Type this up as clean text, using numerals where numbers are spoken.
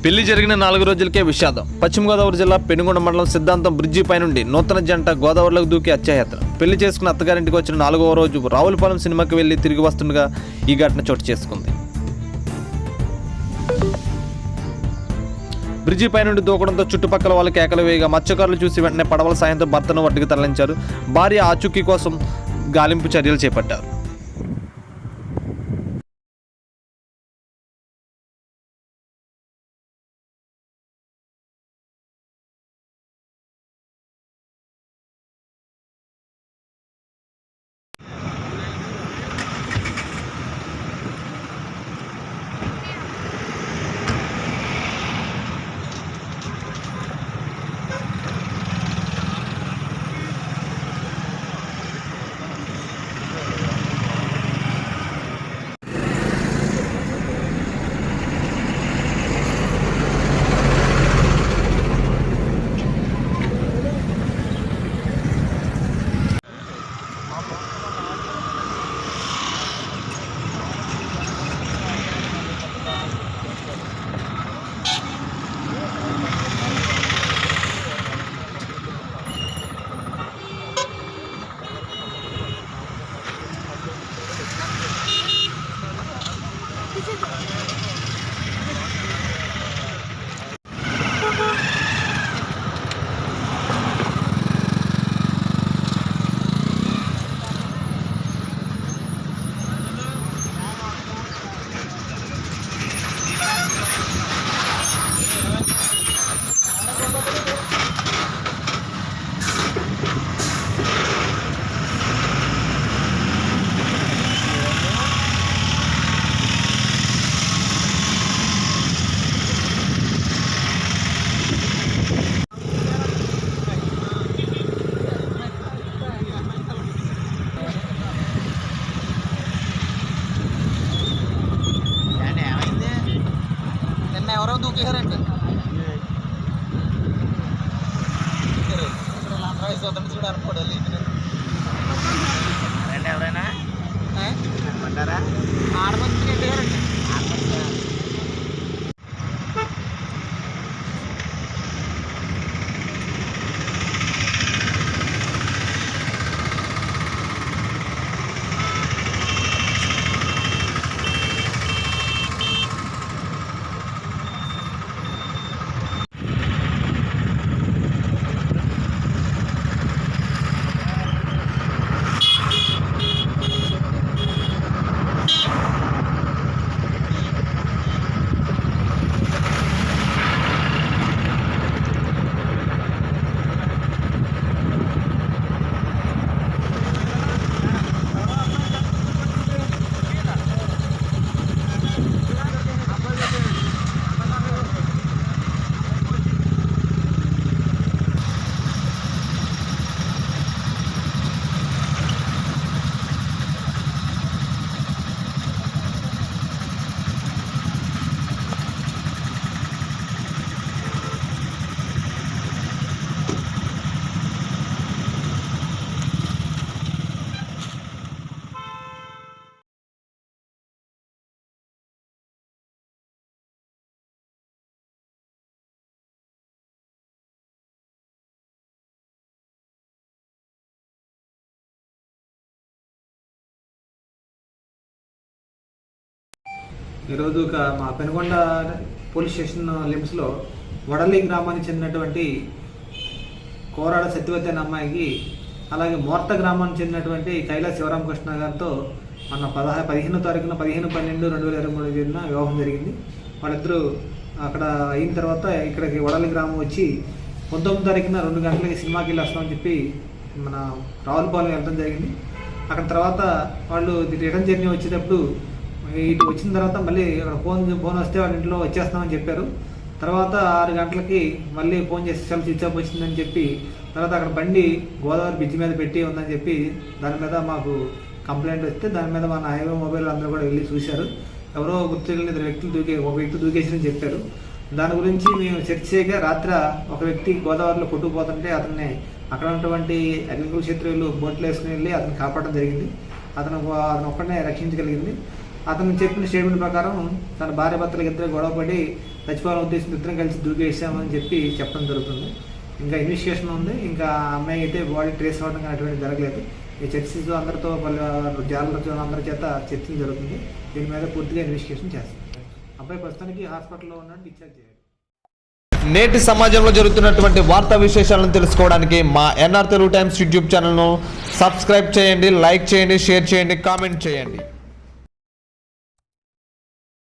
పెళ్లి జరిగిన 4 రోజులకే విషాదం. పశ్చిమ గోదావరి జిల్లా పెనుగొండ మండలం సిద్ధాంతం బ్రిడ్జి పై నుండి నూతన జంట గోదావరిలోకి దూకి అత్యాయాత్ర. పెళ్లి చేసుకున్న అత్తగారింటికి వచ్చిన 4వ రోజు రావులపాలెం సినిమాకి వెళ్లి తిరిగి వస్తుండగా ఈ ఘటన చోటు చేసుకుంది. బ్రిడ్జి పై నుండి దూకడంతో చుట్టుపక్కల వాళ్ళు కేకలు వేయగా మత్స్యకారులు చూసి వెంటనే పడవల సాయంతో భర్తను ఒడ్డుకు తరలించారు. భార్య ఆచూకీ కోసం గాలింపు చర్యలు చేపట్టారు. ఎవరో దూకేశారండి. చూడాలి ఎవరైనా ఆడపడుతుంది ఎట్టారండి. ఈరోజు మా పెనుగొండ పోలీస్ స్టేషన్ లిమ్స్లో వడలి గ్రామానికి చెందినటువంటి కోరాడ సత్యవతి అనే అమ్మాయికి, అలాగే మోర్త గ్రామానికి చెందినటువంటి కైలాస శివరామకృష్ణ గారితో మొన్న 15వ తారీఖున 15/12/2023 వివాహం జరిగింది. వాళ్ళిద్దరూ అక్కడ అయిన తర్వాత ఇక్కడికి వడలి గ్రామం వచ్చి 19వ తారీఖున 2 గంటలకి సినిమాకి వెళ్ళి వస్తామని చెప్పి మన రావులపాలెం వెళ్ళడం జరిగింది. అక్కడ తర్వాత వాళ్ళు రిటర్న్ జర్నీ వచ్చేటప్పుడు ఇటు వచ్చిన తర్వాత మళ్ళీ అక్కడ ఫోన్ వస్తే వాళ్ళ ఇంట్లో వచ్చేస్తామని చెప్పారు. తర్వాత 6 గంటలకి మళ్ళీ ఫోన్ చేసి సెల్ స్విచ్ ఆఫ్ వచ్చిందని చెప్పి తర్వాత అక్కడ బండి గోదావరి బ్రిడ్జ్ మీద పెట్టి ఉందని చెప్పి దాని మీద మాకు కంప్లైంట్ వస్తే దాని మీద మన హైవే మొబైల్ అందరూ కూడా వెళ్ళి చూశారు. ఎవరో గుర్తులేని 2 వ్యక్తులు ఒక వ్యక్తి దూకేసారని చెప్పారు. దాని గురించి మేము సెర్చ్ చేయగా రాత్రి ఒక వ్యక్తి గోదావరిలో కొట్టుకుపోతుంటే అతన్ని అక్కడ ఉన్నటువంటి అగ్రికల్చర్ క్షేత్రాలు బోట్లు వేసుకుని వెళ్ళి అతను కాపాడడం జరిగింది. అతను ఒక్కడనే రక్షించగలిగింది. అతను చెప్పిన స్టేట్మెంట్ ప్రకారం తన భార్య భర్తలకు ఇద్దరు గొడవపడి చచ్చిపోవాలని ఉద్దేశం ఇద్దరం కలిసి దూకేసామని చెప్పి చెప్పడం జరుగుతుంది. ఇంకా ఇన్వెస్టిగేషన్ ఉంది. ఇంకా అమ్మాయి అయితే బాడీ ట్రేస్ అవ్వడం కానీ అటువంటి జరగలేదు. ఈ చర్చస్ అందరితో జాలతో అందరి చేత చర్చలు జరుగుతుంది. దీని మీద పూర్తిగా ఇన్వెస్టిగేషన్ చేస్తాం. అబ్బాయి ప్రస్తుతానికి హాస్పిటల్లో ఉన్నాడు, డిశ్చార్జ్ చేయాలి. నేటి సమాజంలో జరుగుతున్నటువంటి వార్తా విశేషాలను తెలుసుకోవడానికి మా ఎన్ఆర్ తెలుగు టైమ్స్ యూట్యూబ్ ఛానల్ను సబ్స్క్రైబ్ చేయండి, లైక్ చేయండి, షేర్ చేయండి, కామెంట్ చేయండి.